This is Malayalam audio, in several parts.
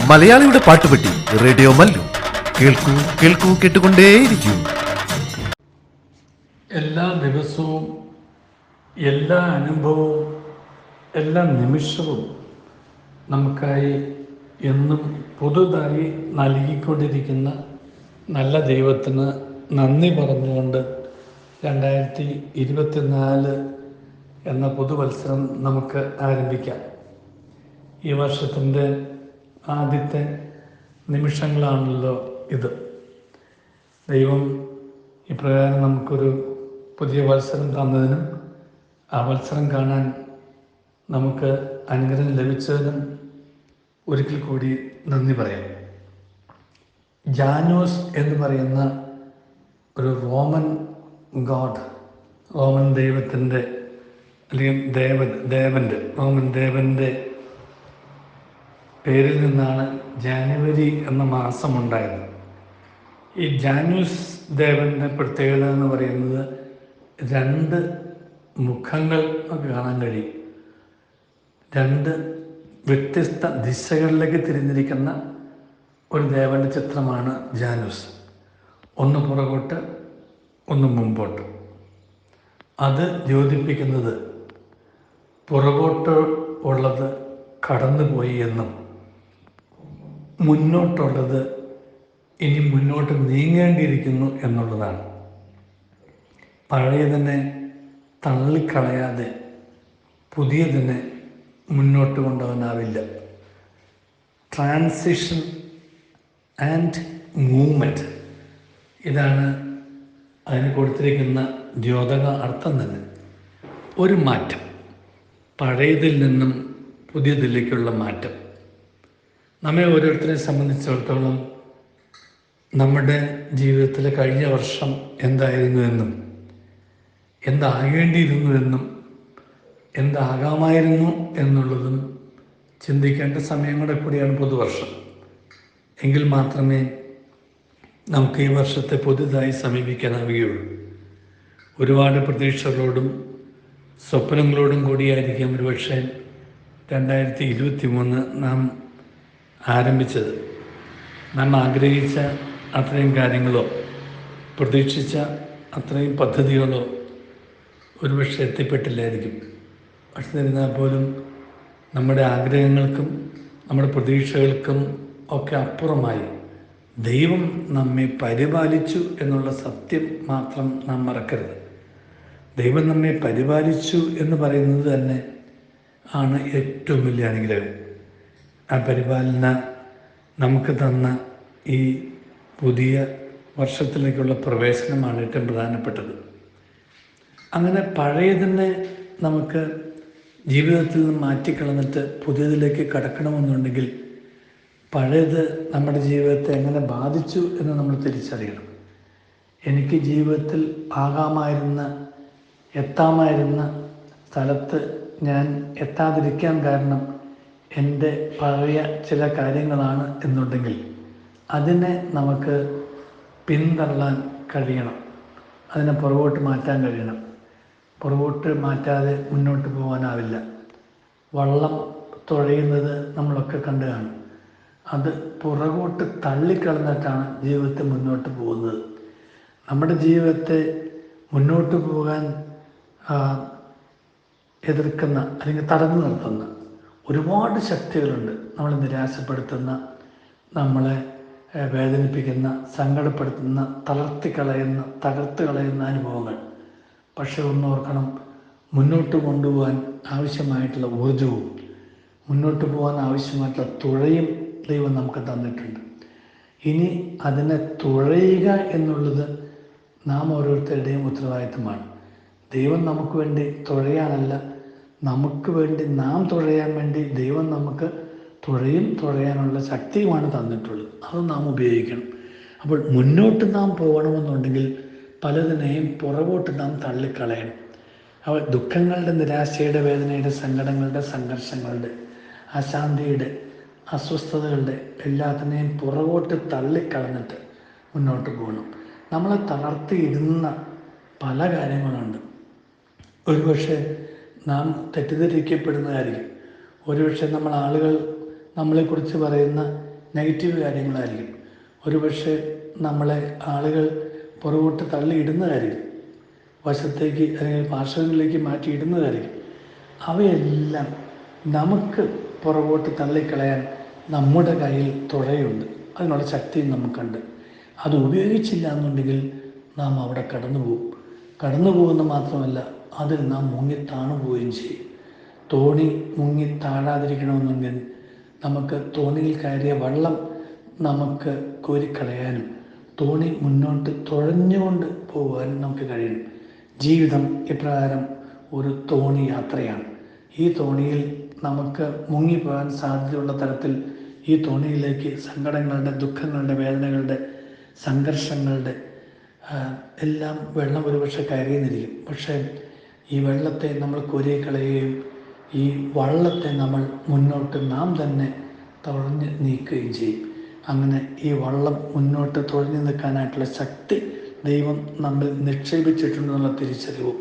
മലയാളിയുടെ പാട്ടുപെട്ടി റേഡിയോ മല്ലു. കേൾക്കൂ കേൾക്കൂ കേട്ടുകൊണ്ടേയിരിക്കൂ. എല്ലാ ദിവസവും, എല്ലാ അനുഭവവും, എല്ലാ നിമിഷവും നമുക്കായി എന്നും പുതുതായി നൽകിക്കൊണ്ടിരിക്കുന്ന നല്ല ദൈവത്തിന് നന്ദി പറഞ്ഞുകൊണ്ട് 2024 എന്ന പുതുവത്സരം നമുക്ക് ആരംഭിക്കാം. ഈ വർഷത്തിൻ്റെ ആദ്യത്തെ നിമിഷങ്ങളാണല്ലോ ഇത്. ദൈവം ഇപ്രകാരം നമുക്കൊരു പുതിയ വത്സരം തന്നതിനും ആ വത്സരം കാണാൻ നമുക്ക് അനുഗ്രഹം ലഭിച്ചതിനും ഒരിക്കൽ കൂടി നന്ദി പറയാം. ജാനോസ് എന്ന് പറയുന്ന ഒരു റോമൻ ദൈവത്തിൻ്റെ അല്ലെങ്കിൽ റോമൻ ദേവൻ്റെ പേരിൽ നിന്നാണ് ജാനുവരി എന്ന മാസമുണ്ടായത്. ഈ ജാനൂസ് ദേവൻ്റെ പ്രത്യേകത എന്ന് പറയുന്നത് 2 മുഖങ്ങൾ നമുക്ക് കാണാൻ കഴിയും. 2 വ്യത്യസ്ത ദിശകളിലേക്ക് തിരിഞ്ഞിരിക്കുന്ന ഒരു ദേവൻ്റെ ചിത്രമാണ് ജാനൂസ്. ഒന്ന് പുറകോട്ട്, ഒന്ന് മുമ്പോട്ട്. അത് യോജിപ്പിക്കുന്നത് പുറകോട്ട് ഉള്ളത് കടന്നുപോയി എന്നും മുന്നോട്ടുള്ളത് ഇനി മുന്നോട്ട് നീങ്ങേണ്ടിയിരിക്കുന്നു എന്നുള്ളതാണ്. പഴയതിനെ തള്ളിക്കളയാതെ പുതിയതിനെ മുന്നോട്ട് കൊണ്ടുപോകാനാവില്ല. ട്രാൻസിഷൻ ആൻഡ് മൂവ്മെൻറ്റ്, ഇതാണ് അതിന് കൊടുത്തിരിക്കുന്ന ദ്യോതക അർത്ഥം തന്നെ. ഒരു മാറ്റം, പഴയതിൽ നിന്നും പുതിയതിലേക്കുള്ള മാറ്റം. നമ്മെ ഓരോരുത്തരെ സംബന്ധിച്ചിടത്തോളം നമ്മുടെ ജീവിതത്തിലെ കഴിഞ്ഞ വർഷം എന്തായിരുന്നു എന്നും എന്താകേണ്ടിയിരുന്നു എന്നും എന്താകാമായിരുന്നു എന്നുള്ളതും ചിന്തിക്കേണ്ട സമയങ്ങളുടെ കൂടിയാണ് പുതുവർഷം. എങ്കിൽ മാത്രമേ നമുക്ക് ഈ വർഷത്തെ പുതുതായി സമീപിക്കാനാവുകയുള്ളൂ. ഒരുപാട് പ്രതീക്ഷകളോടും സ്വപ്നങ്ങളോടും കൂടിയായിരിക്കും ഒരുപക്ഷെ 2023 നാം ആരംഭിച്ചത്. നാം ആഗ്രഹിച്ച അത്രയും കാര്യങ്ങളോ പ്രതീക്ഷിച്ച അത്രയും പദ്ധതികളോ ഒരുപക്ഷെ എത്തിപ്പെട്ടില്ലായിരിക്കും. പക്ഷെ എന്നിരുന്നാൽ പോലും നമ്മുടെ ആഗ്രഹങ്ങൾക്കും നമ്മുടെ പ്രതീക്ഷകൾക്കും ഒക്കെ അപ്പുറമായി ദൈവം നമ്മെ പരിപാലിച്ചു എന്നുള്ള സത്യം മാത്രം നാം മറക്കരുത്. ദൈവം നമ്മെ പരിപാലിച്ചു എന്ന് പറയുന്നത് തന്നെ ആണ് ഏറ്റവും വലിയ അനുഗ്രഹം. ആ പരിപാലന നമുക്ക് തന്ന ഈ പുതിയ വർഷത്തിലേക്കുള്ള പ്രവേശനമാണ് ഏറ്റവും പ്രധാനപ്പെട്ടത്. അങ്ങനെ പഴയതിനെ നമുക്ക് ജീവിതത്തിൽ നിന്ന് മാറ്റിക്കളഞ്ഞിട്ട് പുതിയതിലേക്ക് കടക്കണമെന്നുണ്ടെങ്കിൽ പഴയത് നമ്മുടെ ജീവിതത്തെ എങ്ങനെ ബാധിച്ചു എന്ന് നമ്മൾ തിരിച്ചറിയണം. എനിക്ക് ജീവിതത്തിൽ എത്താമായിരുന്ന സ്ഥലത്ത് ഞാൻ എത്താതിരിക്കാൻ കാരണം എൻ്റെ പഴയ ചില കാര്യങ്ങളാണ് എന്നുണ്ടെങ്കിൽ അതിനെ നമുക്ക് പിന്തള്ളാൻ കഴിയണം. അതിനെ പുറകോട്ട് മാറ്റാൻ കഴിയണം. പുറകോട്ട് മാറ്റാതെ മുന്നോട്ട് പോകാനാവില്ല. വള്ളം തുഴയുന്നത് നമ്മളൊക്കെ കണ്ടു കാണും. അത് പുറകോട്ട് തള്ളിക്കളഞ്ഞിട്ടാണ് ജീവിതത്തെ മുന്നോട്ട് പോകുന്നത്. നമ്മുടെ ജീവിതത്തെ മുന്നോട്ട് പോകാൻ എതിർക്കുന്ന അല്ലെങ്കിൽ തടഞ്ഞു നിർത്തുന്ന ഒരുപാട് ശക്തികളുണ്ട്. നമ്മളെ നിരാശപ്പെടുത്തുന്ന, നമ്മളെ വേദനിപ്പിക്കുന്ന, സങ്കടപ്പെടുത്തുന്ന, തകർത്ത് കളയുന്ന അനുഭവങ്ങൾ. പക്ഷെ ഒന്നോർക്കണം, മുന്നോട്ട് കൊണ്ടുപോകാൻ ആവശ്യമായിട്ടുള്ള ഊർജവും മുന്നോട്ട് പോകാൻ ആവശ്യമായിട്ടുള്ള തുഴയും ദൈവം നമുക്ക് തന്നിട്ടുണ്ട്. ഇനി അതിനെ തുഴയുക എന്നുള്ളത് നാം ഓരോരുത്തരുടെയും ഉത്തരവാദിത്തമാണ്. ദൈവം നമുക്ക് വേണ്ടി തുഴയാനല്ല, നമുക്ക് വേണ്ടി നാം തുഴയാൻ വേണ്ടി ദൈവം നമുക്ക് തുഴയാനുള്ള ശക്തിയുമാണ് തന്നിട്ടുള്ളത്. അത് നാം ഉപയോഗിക്കണം. അപ്പോൾ മുന്നോട്ട് നാം പോകണമെന്നുണ്ടെങ്കിൽ പലതിനെയും പുറകോട്ട് നാം തള്ളിക്കളയണം. അവ ദുഃഖങ്ങളുടെ, നിരാശയുടെ, വേദനയുടെ, സങ്കടങ്ങളുടെ, സംഘർഷങ്ങളുടെ, അശാന്തിയുടെ, അസ്വസ്ഥതകളുടെ എല്ലാത്തിനെയും പുറകോട്ട് തള്ളിക്കളഞ്ഞിട്ട് മുന്നോട്ട് പോകണം. നമ്മളെ തളർത്തിയിരുന്ന പല കാര്യങ്ങളുണ്ട്. ഒരുപക്ഷെ നാം തെറ്റിദ്ധരിക്കപ്പെടുന്നതായിരിക്കും. ഒരുപക്ഷെ ആളുകൾ നമ്മളെക്കുറിച്ച് പറയുന്ന നെഗറ്റീവ് കാര്യങ്ങളായിരിക്കും. ഒരുപക്ഷെ നമ്മളെ ആളുകൾ പുറകോട്ട് തള്ളിയിടുന്നതായിരിക്കും, വശത്തേക്ക് അല്ലെങ്കിൽ പാർശ്വങ്ങളിലേക്ക് മാറ്റിയിടുന്നതായിരിക്കും. അവയെല്ലാം നമുക്ക് പുറകോട്ട് തള്ളിക്കളയാൻ നമ്മുടെ കയ്യിൽ തുഴയുണ്ട്, അതിനുള്ള ശക്തിയും നമുക്കുണ്ട്. അത് ഉപയോഗിച്ചില്ല എന്നുണ്ടെങ്കിൽ നാം അവിടെ കടന്നു പോകുന്ന മാത്രമല്ല, അതിൽ നാം മുങ്ങി താണു പോവുകയും ചെയ്യും. തോണി മുങ്ങി താഴാതിരിക്കണമെന്നുണ്ടെങ്കിൽ നമുക്ക് തോണിയിൽ കയറിയ വെള്ളം നമുക്ക് കോരിക്കളയാനും തോണി മുന്നോട്ട് തുഴഞ്ഞുകൊണ്ട് പോകുവാനും നമുക്ക് കഴിയും. ജീവിതം ഇപ്രകാരം ഒരു തോണി യാത്രയാണ്. ഈ തോണിയിൽ നമുക്ക് മുങ്ങിപ്പോകാൻ സാധ്യതയുള്ള തരത്തിൽ ഈ തോണിയിലേക്ക് സങ്കടങ്ങളുടെ, ദുഃഖങ്ങളുടെ, വേദനകളുടെ, സംഘർഷങ്ങളുടെ എല്ലാം വെള്ളം ഒരുപക്ഷെ കയറിയെന്നിരിക്കും. പക്ഷേ ഈ വെള്ളത്തെ നമ്മൾ കോരിക്കളയുകയും ഈ വള്ളത്തെ നമ്മൾ മുന്നോട്ട് നാം തന്നെ തുഴഞ്ഞ് നീക്കുകയും ചെയ്യും. അങ്ങനെ ഈ വള്ളം മുന്നോട്ട് തുഴഞ്ഞു നിൽക്കാനായിട്ടുള്ള ശക്തി ദൈവം നമ്മിൽ നിക്ഷേപിച്ചിട്ടുണ്ടെന്നുള്ള തിരിച്ചറിവും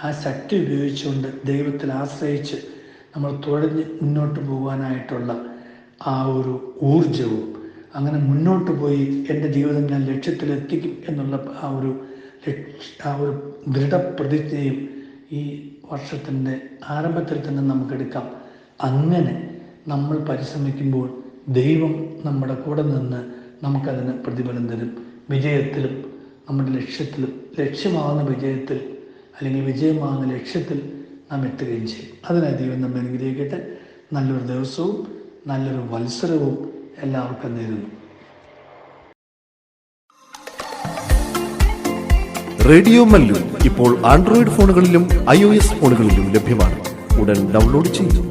ആ ശക്തി ഉപയോഗിച്ചുകൊണ്ട് ദൈവത്തിൽ ആശ്രയിച്ച് നമ്മൾ തുഴഞ്ഞ് മുന്നോട്ട് പോകാനായിട്ടുള്ള ആ ഒരു ഊർജവും, അങ്ങനെ മുന്നോട്ട് പോയി എൻ്റെ ജീവിതം ഞാൻ ലക്ഷ്യത്തിലെത്തിക്കും എന്നുള്ള ആ ഒരു ദൃഢപ്രതിജ്ഞയും ഈ വർഷത്തിൻ്റെ ആരംഭത്തിൽ തന്നെ നമുക്കെടുക്കാം. അങ്ങനെ നമ്മൾ പരിശ്രമിക്കുമ്പോൾ ദൈവം നമ്മുടെ കൂടെ നിന്ന് നമുക്കതിന് പ്രതിഫലം തരും. വിജയത്തിലും നമ്മുടെ ലക്ഷ്യമാകുന്ന വിജയത്തിൽ അല്ലെങ്കിൽ വിജയമാകുന്ന ലക്ഷ്യത്തിൽ നാം എത്തുകയും ചെയ്യും. അതിനായി ദൈവം നമ്മെ അനുഗ്രഹിക്കട്ടെ. നല്ലൊരു ദിവസവും നല്ലൊരു വത്സരവും എല്ലാവർക്കും നേരുന്നു. റേഡിയോ മല്ലു ഇപ്പോൾ ആൻഡ്രോയിഡ് ഫോണുകളിലും iOS ഫോണുകളിലും ലഭ്യമാണ്. ഉടൻ ഡൗൺലോഡ് ചെയ്യൂ.